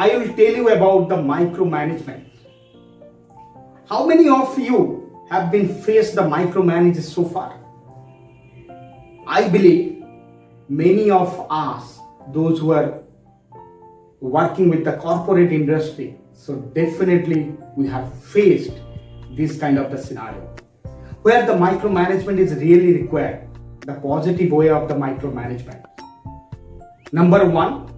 I will tell you about the micromanagement. How many of you have been faced the micromanagers so far? I believe many of us, those who are working with the corporate industry, so definitely we have faced this kind of the scenario where the micromanagement is really required. The positive way of the micromanagement. Number one,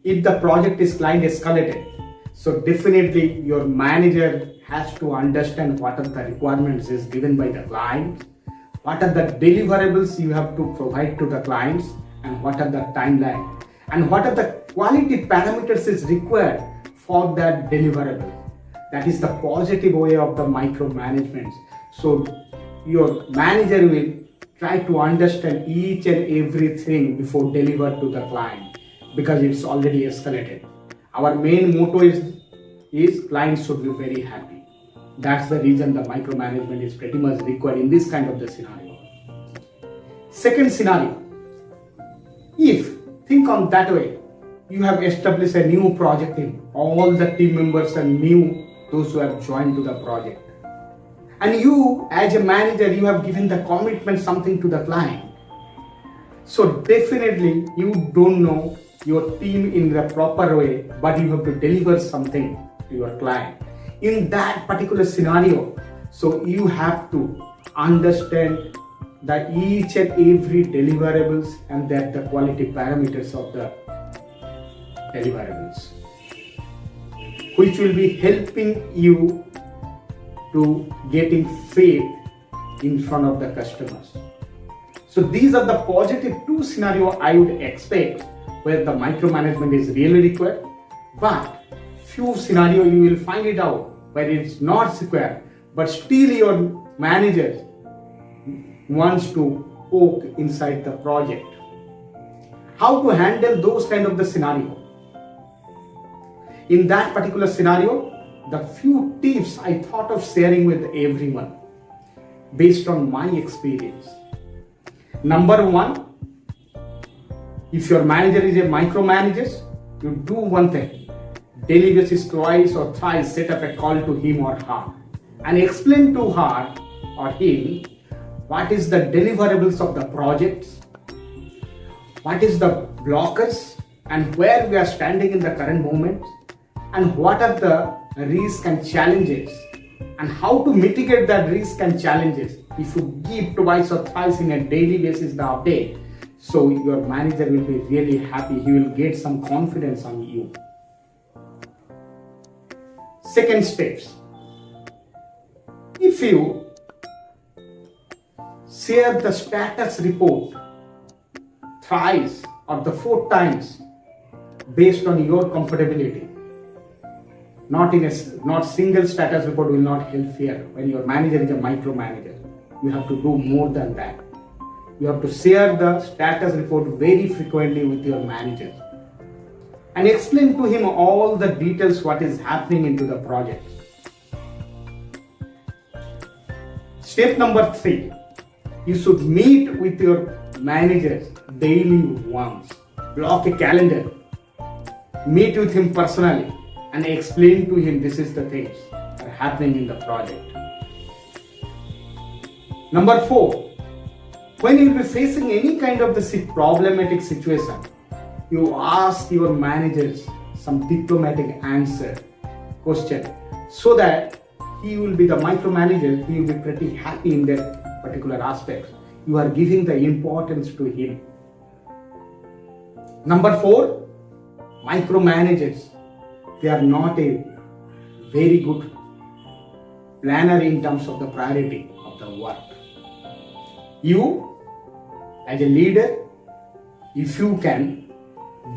if the project is client escalated, so definitely your manager has to understand what are the requirements is given by the client, what are the deliverables you have to provide to the clients, and what are the timeline, and what are the quality parameters is required for that deliverable. That is the positive way of the micromanagement. So your manager will try to understand each and everything before deliver to the client because it's already escalated. Our main motto is clients should be very happy. That's the reason the micromanagement is pretty much required in this kind of the scenario. Second scenario, if think on that way, you have established a new project team, all the team members are new, those who have joined to the project. And you as a manager, you have given the commitment something to the client. So definitely you don't know your team in the proper way, but you have to deliver something to your client. In that particular scenario, so you have to understand that each and every deliverables and that the quality parameters of the deliverables, which will be helping you to getting faith in front of the customers. So these are the positive two scenario I would expect where the micromanagement is really required, but few scenario you will find it out where it's not required, but still your manager wants to poke inside the project. How to handle those kind of the scenario? In that particular scenario, the few tips I thought of sharing with everyone based on my experience. Number one, if your manager is a micromanager, you do one thing. Daily basis twice or thrice set up a call to him or her and explain to her or him what is the deliverables of the projects, what is the blockers and where we are standing in the current moment, and what are the risks and challenges and how to mitigate that risk and challenges. If you give twice or thrice in a daily basis the update, so your manager will be really happy. He will get some confidence on you. Second steps. If you share the status report thrice or the 4 times based on your comfortability, not single status report will not help here. When your manager is a micromanager, you have to do more than that. You have to share the status report very frequently with your manager and explain to him all the details what is happening into the project. Step number 3, you should meet with your managers daily once. Block a calendar, meet with him personally and explain to him this is the things that are happening in the project. Number 4, when you will be facing any kind of the problematic situation, you ask your managers some diplomatic question so that he will be the micromanager, he will be pretty happy in that particular aspect. You are giving the importance to him. Number 4, micromanagers, they are not a very good planner in terms of the priority of the work. You, as a leader, if you can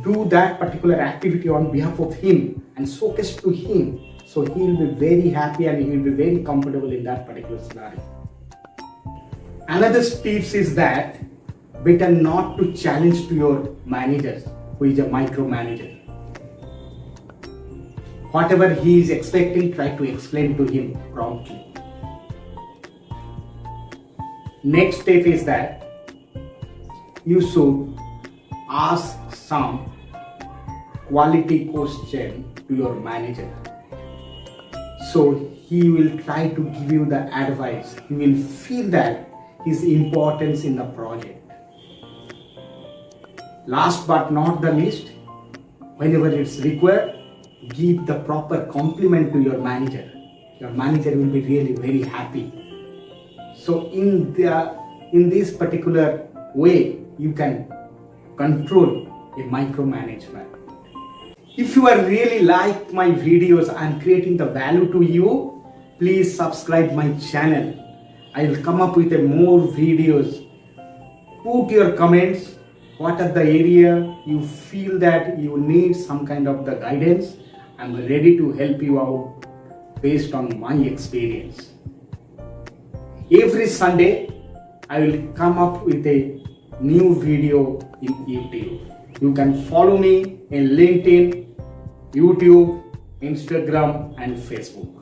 do that particular activity on behalf of him and showcase to him, so he will be very happy and he will be very comfortable in that particular scenario. Another tips is that better not to challenge to your managers who is a micromanager. Whatever he is expecting, try to explain to him promptly. Next step is that you should ask some quality question to your manager. So he will try to give you the advice. He will feel that his importance in the project. Last but not the least, whenever it's required, give the proper compliment to your manager. Your manager will be really very happy. So in this particular way, you can control a micromanagement. If you are really like my videos and creating the value to you, please subscribe my channel. I will come up with more videos. Put your comments. What are the area you feel that you need some kind of the guidance? I'm ready to help you out based on my experience. Every Sunday, I will come up with a new video in YouTube. You can follow me in LinkedIn, YouTube, Instagram and Facebook.